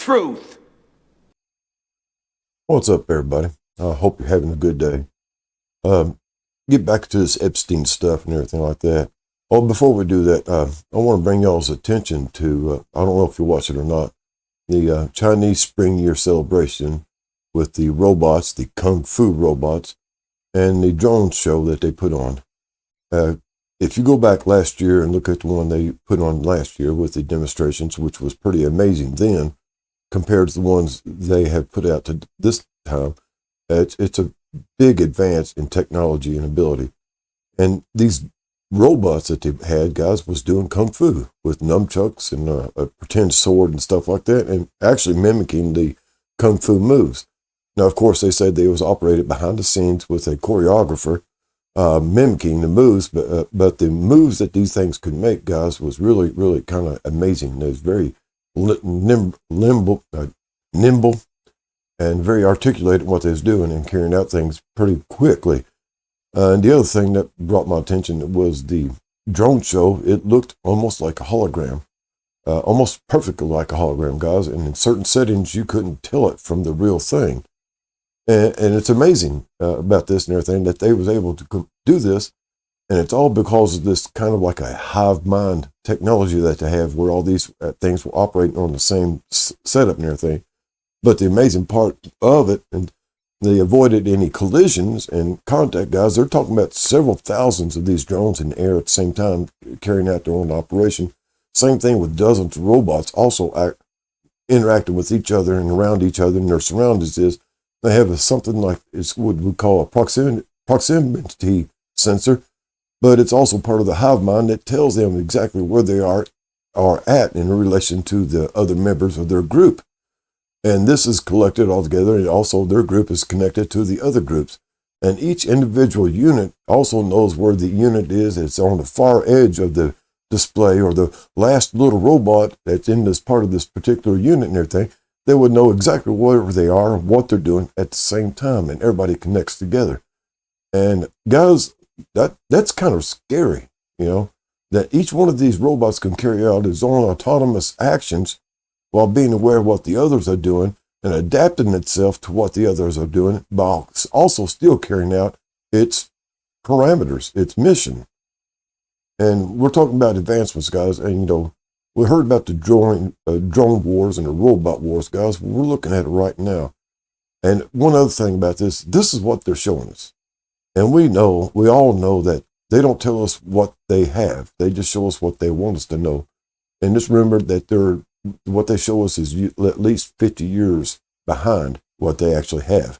truth. What's up, everybody? I hope you're having a good day. Get back to this Epstein stuff and everything like that. Oh, before we do that, I want to bring y'all's attention to, I don't know if you watch it or not, the Chinese Spring Year celebration with the robots, the Kung Fu robots, and the drone show that they put on. If you go back last year and look at the one they put on last year with the demonstrations, which was pretty amazing then, compared to the ones they have put out to this time, it's a big advance in technology and ability. And these robots that they had, guys, was doing kung fu with nunchucks and a pretend sword and stuff like that, and actually mimicking the kung fu moves. Now, of course, they said they was operated behind the scenes with a choreographer mimicking the moves, but the moves that these things could make, guys, was really, really kind of amazing. It was very nimble and very articulate in what they was doing and carrying out things pretty quickly. And the other thing that brought my attention was the drone show. It looked almost like a hologram, almost perfectly like a hologram, guys. And in certain settings, you couldn't tell it from the real thing. And it's amazing about this and everything that they was able to do this. And it's all because of this kind of like a hive mind technology that they have, where all these things were operating on the same setup and everything. But the amazing part of it, and they avoided any collisions and contact, guys. They're talking about several thousands of these drones in the air at the same time carrying out their own operation. Same thing with dozens of robots also interacting with each other and around each other and their surroundings. They have something like it's what we call a proximity sensor, but it's also part of the hive mind that tells them exactly where they are at in relation to the other members of their group. And this is collected all together, and also their group is connected to the other groups. And each individual unit also knows where the unit is. It's on the far edge of the display, or the last little robot that's in this part of this particular unit and everything. They would know exactly where they are and what they're doing at the same time, and everybody connects together. And guys, that's kind of scary, that each one of these robots can carry out its own autonomous actions while being aware of what the others are doing and adapting itself to what the others are doing, while also still carrying out its parameters, its mission. And we're talking about advancements, guys, and we heard about the drone wars and the robot wars, guys. We're looking at it right now. And one other thing about this is what they're showing us. And we all know that they don't tell us what they have. They just show us what they want us to know. And just remember that what they show us is at least 50 years behind what they actually have.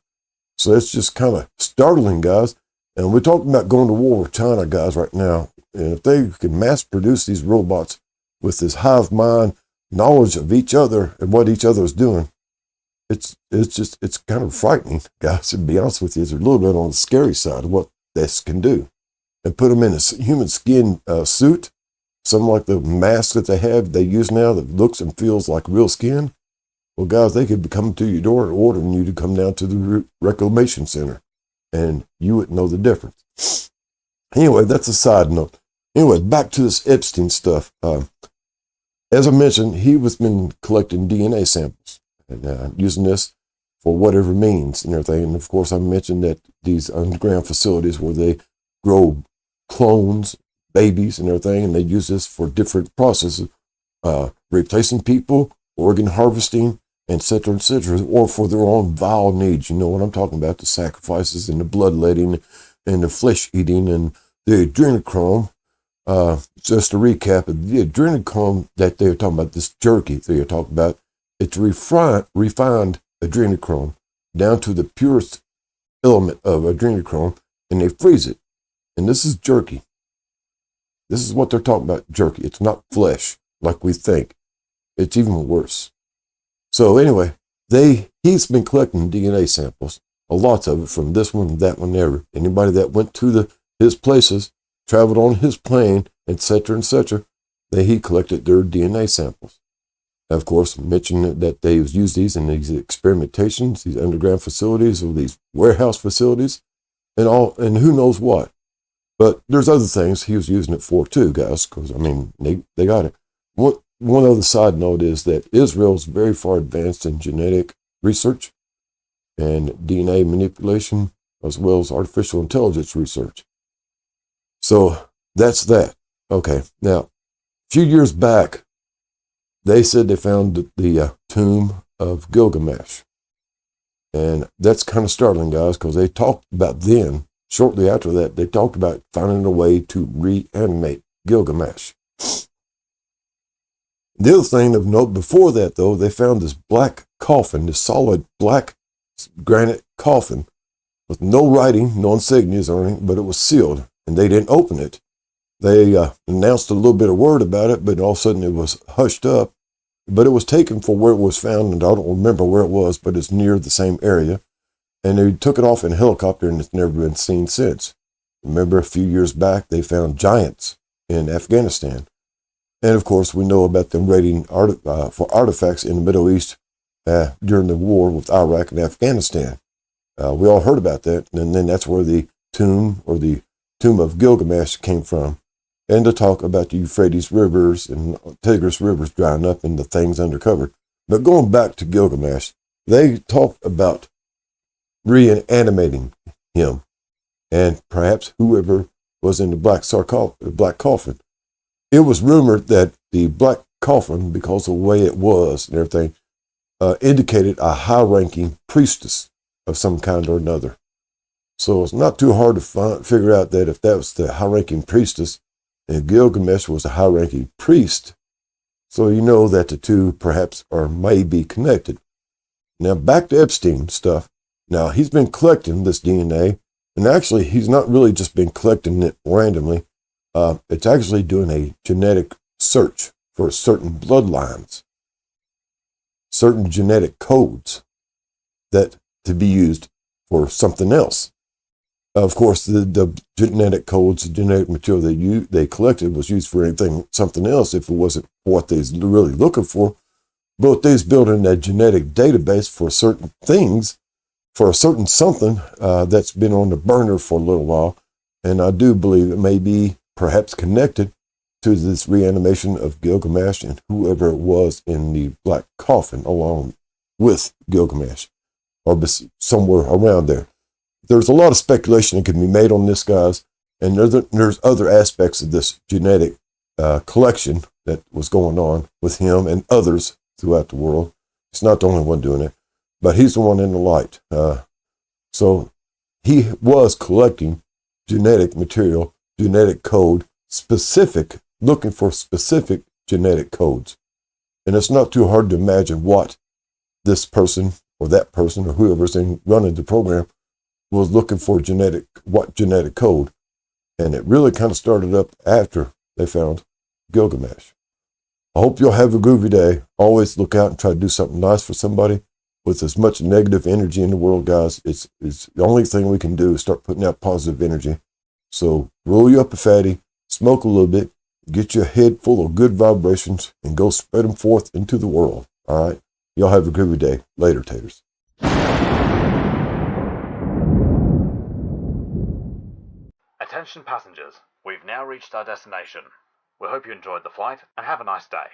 So it's just kind of startling, guys. And we're talking about going to war with China, guys, right now. And if they can mass produce these robots with this hive mind knowledge of each other and what each other is doing, it's kind of frightening, guys. To be honest with you, it's a little bit on the scary side of what this can do. And put them in a human skin suit, something like the mask that they use now that looks and feels like real skin. Well, guys, they could be coming to your door and ordering you to come down to the reclamation center, and you wouldn't know the difference. Anyway, that's a side note. Anyway, back to this Epstein stuff. As I mentioned, he was been collecting DNA samples and using this for whatever means and everything. And of course, I mentioned that these underground facilities where they grow clones, babies and everything, and they use this for different processes, replacing people, organ harvesting, etc., or for their own vile needs. You know what I'm talking about, the sacrifices and the bloodletting and the flesh eating and the adrenochrome. Just to recap, the adrenochrome that they're talking about, this jerky they're talking about, it's refined adrenochrome down to the purest element of adrenochrome, and they freeze it. And this is jerky. This is what they're talking about, jerky. It's not flesh like we think. It's even worse. So anyway, he's been collecting DNA samples, a lot of it, from this one and that one there. Anybody that went to his places, traveled on his plane, etc., that he collected their DNA samples. Of course, mentioned that they used these in these experimentations, these underground facilities, or these warehouse facilities, and who knows what. But there's other things he was using it for too, guys, because, they got it. one other side note is that Israel's very far advanced in genetic research and DNA manipulation, as well as artificial intelligence research. So that's that. Okay, now, a few years back, they said they found the tomb of Gilgamesh. And that's kind of startling, guys, because they talked about then, shortly after that, they talked about finding a way to reanimate Gilgamesh. The other thing of note before that, though, they found this black coffin, this solid black granite coffin with no writing, no insignias or anything, but it was sealed, and they didn't open it. They announced a little bit of word about it, but all of a sudden it was hushed up. But it was taken for where it was found, and I don't remember where it was, but it's near the same area. And they took it off in a helicopter, and it's never been seen since. Remember, a few years back, they found giants in Afghanistan. And, of course, we know about them raiding for artifacts in the Middle East during the war with Iraq and Afghanistan. We all heard about that, and then that's where the tomb of Gilgamesh came from. And to talk about the Euphrates rivers and Tigris rivers drying up and the things undercover. But going back to Gilgamesh, they talked about reanimating him and perhaps whoever was in the black coffin. It was rumored that the black coffin, because of the way it was and everything, indicated a high-ranking priestess of some kind or another. So it's not too hard to figure out that if that was the high-ranking priestess, and Gilgamesh was a high-ranking priest, so you know that the two perhaps may be connected. Now back to Epstein stuff. Now he's been collecting this DNA, and actually he's not really just been collecting it randomly. It's actually doing a genetic search for certain bloodlines, certain genetic codes that to be used for something else. Of course, the genetic codes, the genetic material they collected was used for something else if it wasn't what they was really looking for. But they was building that genetic database for certain things, for a certain something that's been on the burner for a little while. And I do believe it may be perhaps connected to this reanimation of Gilgamesh and whoever it was in the black coffin along with Gilgamesh or somewhere around there. There's a lot of speculation that can be made on this, guys, and there's other aspects of this genetic collection that was going on with him and others throughout the world. It's not the only one doing it, but he's the one in the light. So he was collecting genetic material, genetic code, looking for specific genetic codes. And it's not too hard to imagine what this person or that person or whoever's running the program was looking for genetic code. And it really kind of started up after they found Gilgamesh. I hope you'll have a groovy day. Always look out and try to do something nice for somebody. With as much negative energy in the world, guys, it's the only thing we can do is start putting out positive energy. So roll you up a fatty, smoke a little bit, get your head full of good vibrations, and go spread them forth into the world. All right? Y'all have a groovy day. Later, taters. Attention passengers, we've now reached our destination. We hope you enjoyed the flight and have a nice day.